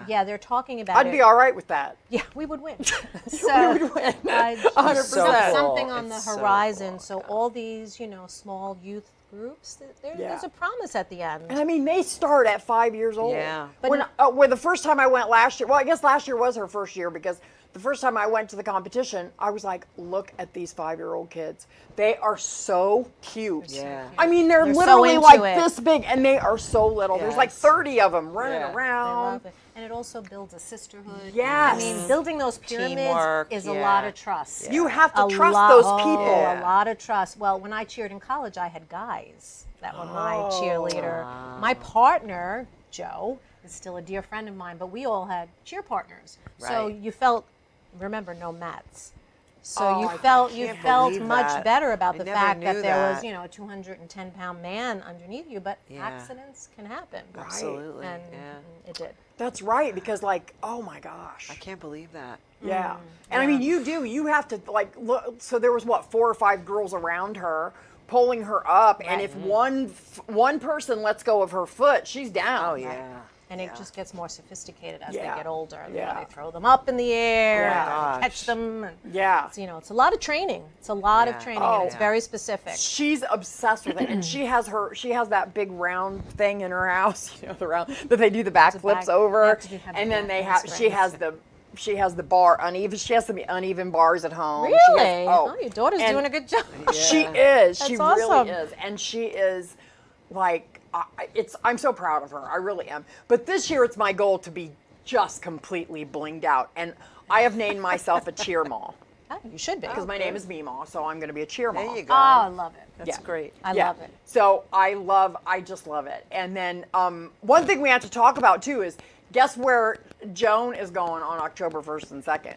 yeah, they're talking about I'd it. be all right with that. Yeah, we would win. So, We would win. 100%. So cool. Something on the It's so horizon. cool. So all these, small youth groups, there's a promise at the end. And I mean, they start at 5 years old. Yeah. But When the first time I went last year, well, I guess last year was her first year because the first time I went to the competition, I was like, look at these 5-year-old kids. They are so cute. Yeah. I mean, they're They're so literally into like it. this big and they are so little. There's like Yes. 30 of them running Yeah. I around. love it. And it also builds a sisterhood. Yes. I mean, building those pyramids Teamwork, is a yeah. lot of trust. You have to A trust lot- those oh, people. Yeah. A lot of trust. Well, when I cheered in college, I had guys that were my cheerleader. My partner, Joe, is still a dear friend of mine, but we all had cheer partners. So Right. you felt, remember, no mats. So you I felt can't believe much that. better about I the never fact that knew there was, that. a 210-pound man underneath you, but Yeah. accidents can happen. Absolutely. And Yeah. it did. That's right, because like, oh my gosh. I can't believe that. Yeah. And I mean, you have to like look. So there was 4 or 5 girls around her pulling her up, and if one person lets go of her foot, she's down. Oh yeah. And it just gets more sophisticated as Yeah. they get older. Yeah. They throw them up in the air, Yeah. and catch them. And Yeah. it's a lot of training. It's a lot of Yeah. training, Oh. and it's very specific. She's obsessed with it, and she has that big round thing in her house, the round that they do the back a flips back- over, have to have and the then they back have she has the bar uneven. She has some uneven bars at home. Really? She has- Oh, your daughter's and doing a good job. She is. She That's awesome. really is, and she is like. I'm so proud of her. I really am. But this year, it's my goal to be just completely blinged out, and I have named myself a cheer mall Oh, you should be. because my name is Meemaw, so I'm going to be a cheer mall. There you go. Oh, I love it. That's great. I love it. So I just love it. And then one thing we have to talk about too is guess where Joan is going on October 1st and 2nd?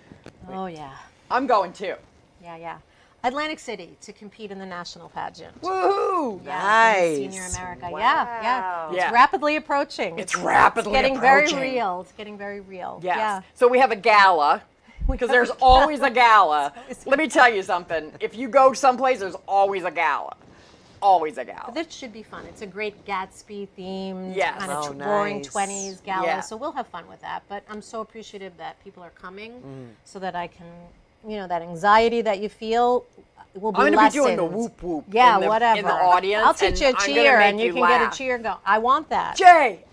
Oh, yeah. I'm going too. Yeah. Atlantic City to compete in the national pageant. Woohoo! Yeah, Nice. in Senior America. Wow. Yeah. It's Yeah. rapidly approaching. It's rapidly getting very approaching. real. It's getting very real. Yes. Yeah. So we have a gala. Because there's always a gala. Let me tell you something. If you go someplace, there's always a gala. Always a gala. This should be fun. It's a great Gatsby themed Yes. kind of Oh, roaring nice. 20s gala. Yeah. So we'll have fun with that. But I'm so appreciative that people are coming so that I can, that anxiety that you feel will be I'm going to be lessened. doing the whoop whoop. Yeah, in the, whatever. in the audience. I'll teach you a and I'm gonna cheer make and you can laugh. get a cheer going. I want that. J-O-A-N.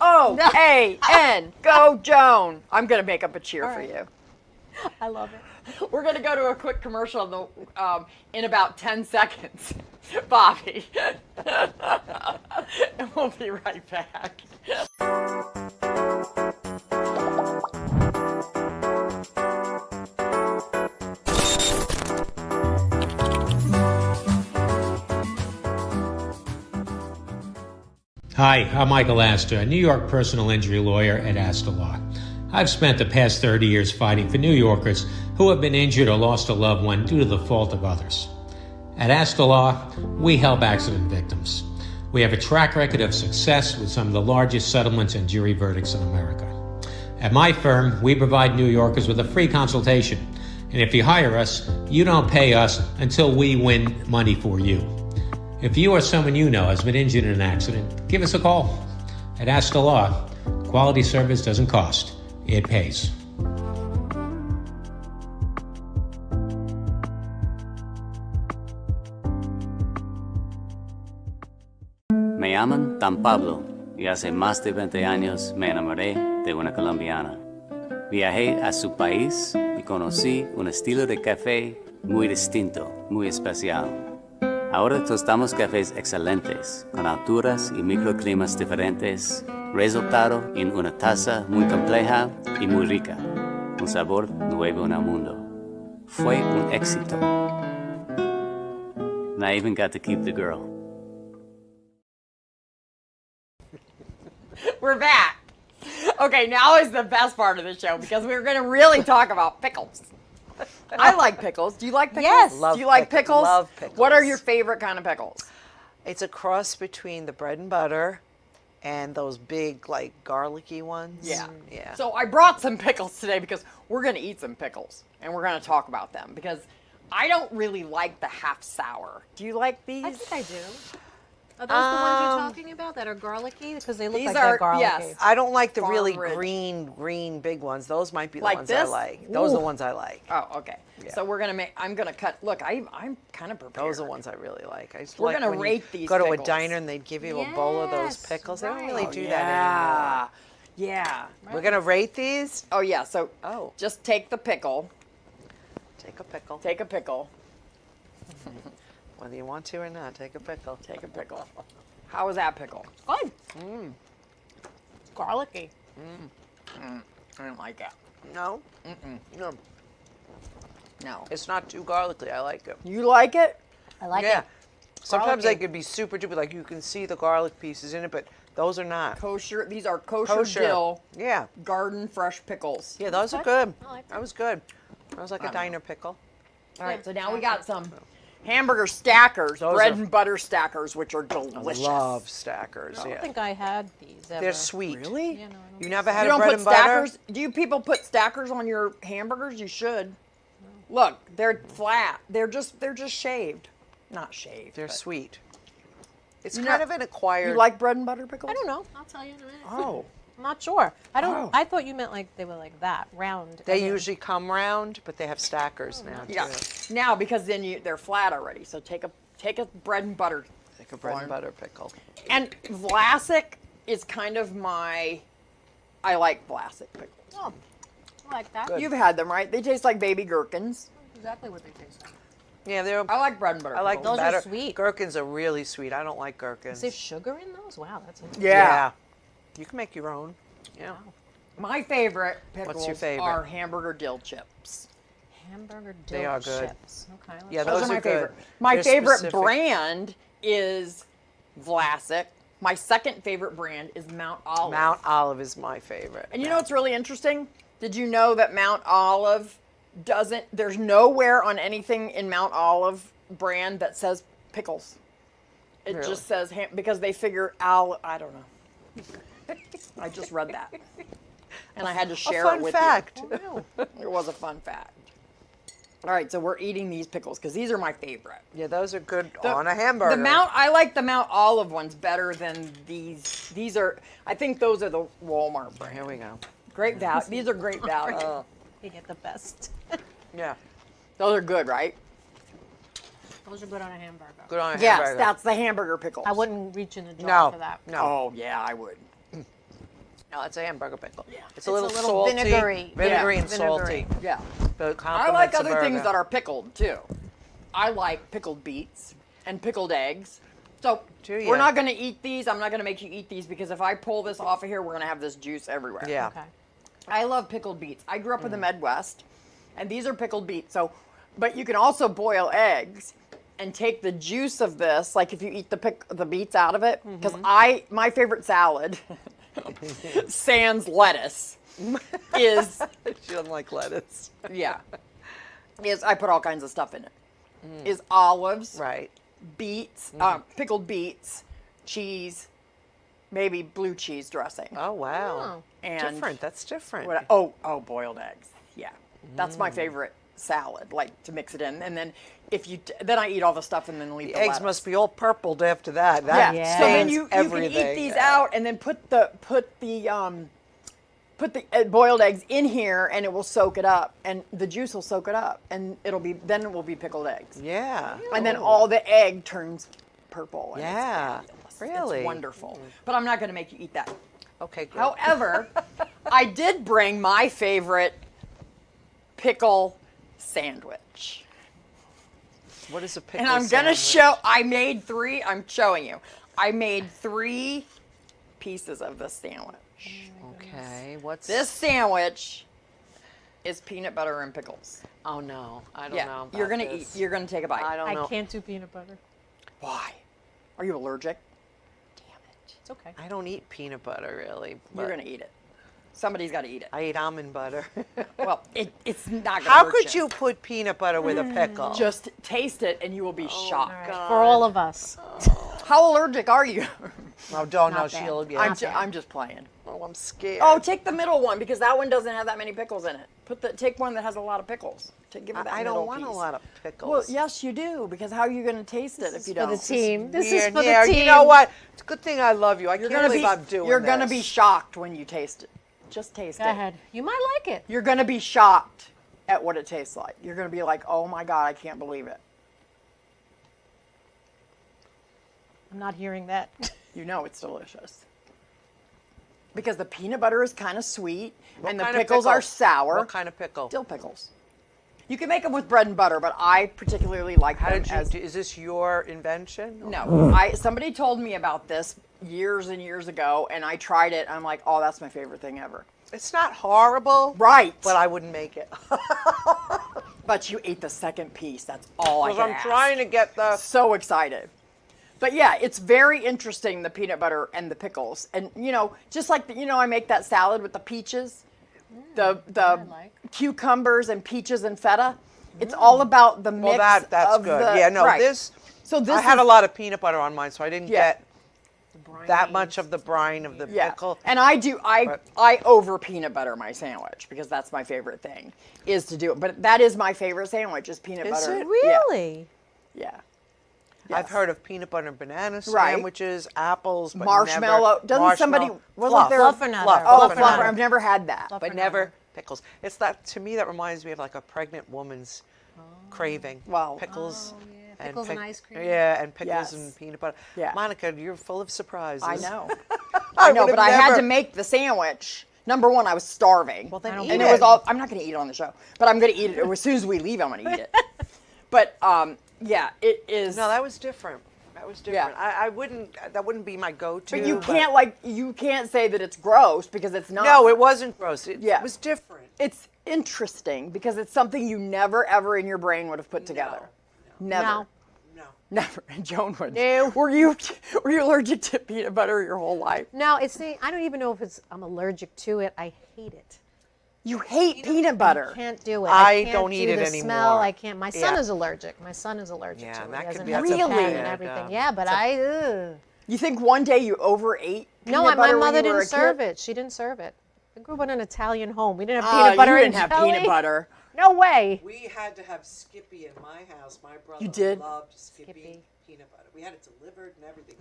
Go Joan. I'm going to make up a cheer for right. you. I love it. We're going to go to a quick commercial in about 10 seconds, Bobby. And we'll be right back. Hi, I'm Michael Astor, a New York personal injury lawyer at Astor Law. I've spent the past 30 years fighting for New Yorkers who have been injured or lost a loved one due to the fault of others. At Astor Law, we help accident victims. We have a track record of success with some of the largest settlements and jury verdicts in America. At my firm, we provide New Yorkers with a free consultation. And if you hire us, you don't pay us until we win money for you. If you or someone you know has been injured in an accident, give us a call. At Astor Law, quality service doesn't cost, it pays. Me llaman Dan Pablo y hace más de 20 años me enamoré de una colombiana. Viajé a su país y conocí un estilo de café muy distinto, muy especial. Ahora tostamos cafés excelentes, con alturas y microclimas diferentes, resultado en una taza muy compleja y muy rica, un sabor nuevo en el mundo. Fue un éxito. And I even got to keep the girl. We're back. Okay, now is the best part of the show because we're going to really talk about pickles. I like pickles. Do you like pickles? Yes. Do you like pickles? Love pickles. What are your favorite kind of pickles? It's a cross between the bread and butter and those big, like, garlicky ones. Yeah. Yeah. So I brought some pickles today because we're going to eat some pickles and we're going to talk about them because I don't really like the half sour. Do you like these? I think I do. Are those the ones you're talking about that are garlicky? Because they look These like are- they're garlicky. yes. I don't like the Farm really Ridge. green big ones. Those might be the Like ones I this? like. Those are the Ooh. ones I like. Oh, okay. Yeah. So we're gonna make. I'm gonna cut. Look, I'm kind of prepared. Those are the ones I really like. I used to We're like gonna when rate you these go to a pickles. diner and they'd give you a bowl of those Yes, pickles. They don't right. really Oh, do yeah. that Yeah. anymore. We're gonna rate these. Oh yeah. So just take the pickle. Take a pickle. Take a pickle. Whether you want to or not, take a pickle. Take a pickle. How was that pickle? Good. Garlicky. I don't like it. No. No. No. It's not too garlicky. I like it. You like it? I like Yeah. it. Sometimes they Garlicky. could be super duper, like you can see the garlic pieces in it, but those are not. Kosher. These are kosher dill Yeah. garden fresh pickles. Yeah, those are good. I like That was good. That was like a diner pickle. All right. So now we got some hamburger stackers, Those bread are- and butter stackers, which are delicious. Love stackers. I don't Yeah. think I had these ever. They're sweet. Really? Yeah, no, I don't You never had You a don't bread put and butter? stackers? Do you people put stackers on your hamburgers? You should. Look, they're flat. They're just shaved. Not shaved. They're but- sweet. It's You kind know- of an acquired. You like bread and butter pickles? I don't know. I'll tell you in a minute. Oh. I'm not sure. I don't. Oh. I thought you meant like they were like that, round. They as in- usually come round, but they have stackers now too. Yeah. Now because then they're flat already. So take a bread and butter. Like a bread and butter pickle. And Vlasic is kind of I like Vlasic pickles. Oh, I like that. You've had them, right? They taste like baby gherkins. Exactly what they taste like. Yeah, they're. I like bread and butter. I like pickles. them Those are better. sweet. Gherkins are really sweet. I don't like gherkins. Is there sugar in those? Wow, that's interesting. Yeah. You can make your own. Yeah. My favorite pickles What's your favorite? are hamburger dill chips. Hamburger dill They are good. chips. Okay. Yeah, Those those are my are good. favorite. My They're favorite specific. brand is Vlasic. My second favorite brand is Mount Olive. Mount Olive is my favorite. And you know what's really interesting? Did you know that Mount Olive there's nowhere on anything in Mount Olive brand that says pickles. It Really? just says because they figure I don't know. I just read that. And I had to share fun it with fact. you. It was a fun fact. All right, so we're eating these pickles because these are my favorite. Yeah, those are good on a hamburger. I like the Mount Olive ones better than these. These are, I think those are the Walmart brand. Here we go. Great value. These are great value. You get the best. Yeah. Those are good, right? Those are good on a hamburger. Good on a Yes, hamburger. that's the hamburger pickles. I wouldn't reach in the jar No. for that. No. Oh, yeah, I would. No, it's a hamburger pickle. Yeah. It's a a little little salty. vinegary. Vinegary Yeah, and salty. vinegary. Yeah. But it I like complements a other things burger. that are pickled, too. I like pickled beets and pickled eggs. So Do ya? we're not going to eat these. I'm not going to make you eat these because if I pull this off of here, we're going to have this juice everywhere. Yeah. Okay. I love pickled beets. I grew up in the Midwest, and these are pickled beets. So, but you can also boil eggs and take the juice of this, like if you eat the beets out of it, because my favorite salad, sans lettuce, is She doesn't like lettuce. is I put all kinds of stuff in it. Is olives, Right. beets, pickled beets, cheese, maybe blue cheese dressing. Oh, wow. And different. That's different. Boiled eggs. Yeah, that's my favorite salad. Like to mix it in, and then then I eat all the stuff and then leave the Eggs lettuce. must be all purpled after that. That Yeah. So then stains you can everything. eat these out and then put the boiled eggs in here and it will soak it up and the juice will soak it up and it will be pickled eggs. Yeah. And then all the egg turns purple. And Yeah. it's fabulous. Really? It's wonderful. But I'm not going to make you eat that. Okay, good. However, I did bring my favorite pickle sandwich. What is a pickle And I'm going to sandwich? I'm showing you. I made 3 pieces of this sandwich. Okay, what's This sandwich is peanut butter and pickles. Oh no, I don't know. You're about going to this. eat. You're going to take a bite. I don't know. I can't do peanut butter. Why? Are you allergic? It's okay. I don't eat peanut butter really. You're but going to eat it. Somebody's got to eat it. I eat almond butter. Well, it's not going to How hurt could you put peanut butter with a pickle? Just taste it and you will be shocked. All right, for all of us. How allergic are you? Oh, don't know. Not bad. She'll get. I'm just playing. Oh, I'm scared. Oh, take the middle one because that one doesn't have that many pickles in it. Take one that has a lot of pickles. Give her that I middle don't want piece. a lot of pickles. Well, yes, you do because how are you going to taste it if you don't? For the team. This is Weird. for Yeah, the team. you know what? It's a good thing I love you. I can't believe I'm doing You're this. going to be shocked when you taste it. Just taste it. Go ahead. You might like it. You're going to be shocked at what it tastes like. You're going to be like, oh my God, I can't believe it. I'm not hearing that. You know it's delicious. Because the peanut butter is kind of sweet and the kind of pickles pickle? are sour. What kind of pickle? Dill pickles. You can make them with bread and butter, but I particularly like How them did you as... is this your invention? No, somebody told me about this years and years ago, and I tried it. I'm like, oh, that's my favorite thing ever. It's not horrible. Right. But I wouldn't make it. But you ate the second piece. That's all I can I'm ask. trying to get the... So excited. But yeah, it's very interesting, the peanut butter and the pickles. And, just like, I make that salad with the peaches, the cucumbers and peaches and feta. It's all about the mix that's of good. the... Yeah, no, right. So I had a lot of peanut butter on mine, so I didn't get that much of the brine of the pickle. And I over peanut butter my sandwich because that's my favorite thing is to do it. But that is my favorite sandwich is peanut butter. Is it? Really? Yeah. I've heard of peanut butter and banana sandwiches, apples, but marshmallow. never, Doesn't somebody fluff. there Fluffernutter. Oh, fluffer. I've never had that. But never pickles. It's that to me that reminds me of like a pregnant woman's craving. Wow. Pickles. Pickles and ice cream. Yeah, and pickles Yes. and peanut butter. Yeah. Monica, you're full of surprises. I know. I know, but I had to make the sandwich. Number one, I was starving. Well, then and eat it was it. all. I'm not going to eat it on the show, but I'm going to eat it as soon as we leave. I'm going to eat it. But yeah, it is. No, that was different. That was different. Yeah. I wouldn't. That wouldn't be my go-to. But you can't say that it's gross because it's not. No, it wasn't gross. It Yeah. was different. It's interesting because it's something you never ever in your brain would have put together. Never. No. Never. And Joan would. No. Were you allergic to peanut butter your whole life? No, I don't even know if I'm allergic to it. I hate it. You hate peanut butter. I can't do it. I can't don't eat do it the anymore. Smell. I can't. My son Yeah. is allergic. My son is allergic Yeah, to it. that He could has be- an that's a EpiPen Really? and everything. Yeah, but You think one day you overate peanut No, my butter when mother you were didn't a serve kid? it. She didn't serve it. I grew up in an Italian home. We didn't have Oh, peanut butter you and didn't have jelly. peanut butter. No way. We had to have Skippy in my house. My brother You did? loved Skippy peanut butter. We had it delivered and everything.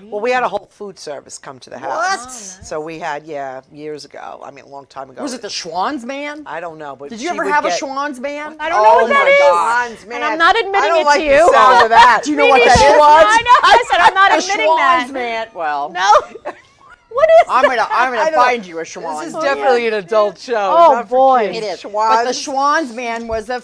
'Cause we had a whole food service come to the house. What? Oh, nice. So we had, years ago. I mean, a long time ago. Was it the Schwann's man? I don't know, but Did she you ever would have a get- Schwann's man? I don't know what that my is. God. Schwann's, man. And I'm not admitting I don't it like to you. the sound of that. Do you know Me what that neither. is? I know. I said I'm not The admitting Schwann's that. man. Well, No. What is I'm that? gonna find you a Schwann's. This is definitely an adult show. Oh, not for boy. kids. It is. Schwann's. But the Schwann's man was a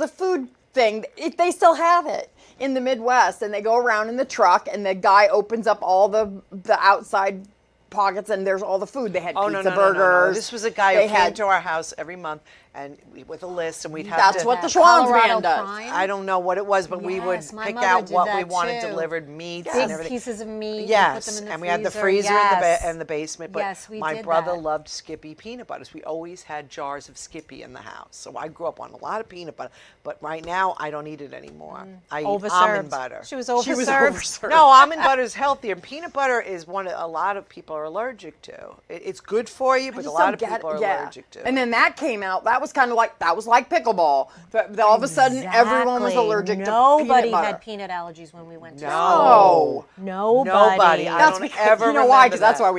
food thing. They still have it in the Midwest, and they go around in the truck, and the guy opens up all the outside pockets, and there's all the food. They had pizza burgers. This was a guy who They came had- to our house every month and with a list, and we'd have That's to. what the Schwann's Colorado man does. Prime. I don't know what it was, but we would Yes, my pick mother out did what that we wanted too. delivered, meats Big and everything. pieces of meat. Yes, put them in the and we had the freezer. freezer Yes. in the basement. But Yes, we my did brother that. loved Skippy peanut butters. We always had jars of Skippy in the house. So I grew up on a lot of peanut butter. But right now, I don't eat it anymore. I eat Overserved. almond butter. She was She was overserved. overserved. No, almond butter is healthier. Peanut butter is one a lot of people are allergic to. It's good for you, but a just lot don't of get people it. are Yeah. allergic to. And then that came out. That was kind of like pickleball. But all of a sudden, everyone was Exactly. allergic to Nobody peanut butter. had peanut allergies when we went to No. school. Nobody. Nobody. I That's don't because ever you know why? remember Because that's that. why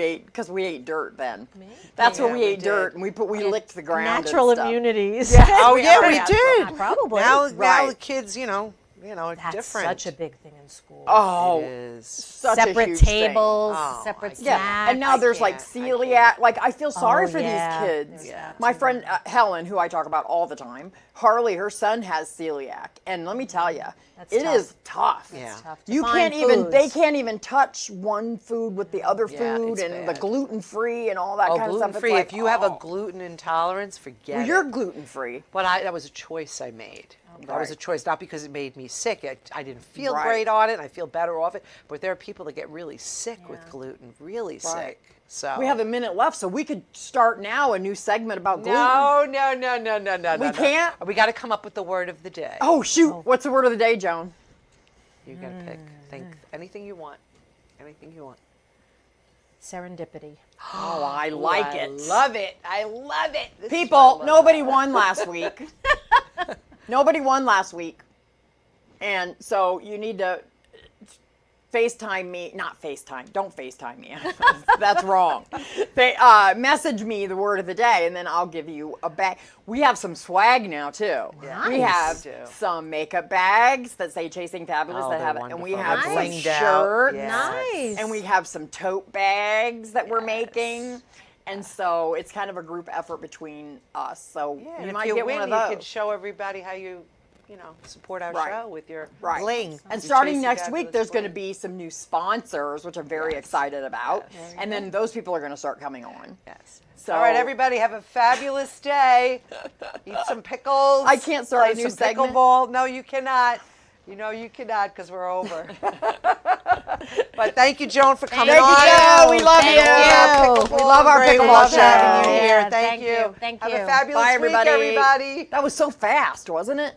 we ate dirt then. That's when we ate dirt and we licked the ground. Natural and stuff. immunities. Oh yeah, we Yeah, did. Probably. Now Right. the kids, it's That's different. such a big thing in school. Oh, It is. such a Separate huge thing. tables, Oh, separate I Yeah, snacks. and now there's like celiac. Like I feel sorry for yeah. these kids. Yeah. My friend Helen, who I talk about all the time, Harley, her son has celiac, and let me tell you, That's it tough. is tough. Yeah. tough to You find can't even. They foods. can't even touch one food with the other Yeah, food it's and the bad. gluten free and all that Oh, kind of gluten stuff. It's free. like, If you have a oh. gluten intolerance, forget Well, it. you're gluten free. But that was a choice I made. That was a Right. choice, not because it made me sick. I didn't feel Right. great on it. And I feel better off it. But there are people that get really sick with gluten, really Right. sick. So We have a minute left, so we could start now a new segment about gluten. No. We can't? We got to come up with the word of the day. Oh shoot! What's the word of the day, Joan? You got to pick. Think anything you want. Anything you want. serendipity. Oh, I like it. Love it. I love it. This is People, what I love nobody about won last week. Nobody won last week. And so you need to FaceTime me, not FaceTime, don't FaceTime me. That's wrong. Message me the word of the day, and then I'll give you a bag. We have some swag now, too. Yeah, we have some makeup bags that say Chasing Fabulous that have, and we have some Blinged out. shirts. Yes. Nice. And we have some tote bags that we're making. And so it's kind of a group effort between us. So Yeah, you and might if you get win, one of those. you could show everybody how you support our show with your Right. bling. And Your starting Chasing next Fabulous week, there's going to bling. be some new sponsors, which I'm very excited about. Yes. And then those people are going to start coming on. Yes. So, all right, everybody, have a fabulous day. Eat some pickles. I can't start play a new some segment. pickleball. No, you cannot. You know you cannot because we're over. But thank you, Joan, for coming on. Thank you, Joe. We love Thank you. you. We love our Great. We pickleball love show. having you here. Yeah, Thank you. Thank Have you. a fabulous Bye, week, everybody. everybody. That was so fast, wasn't it?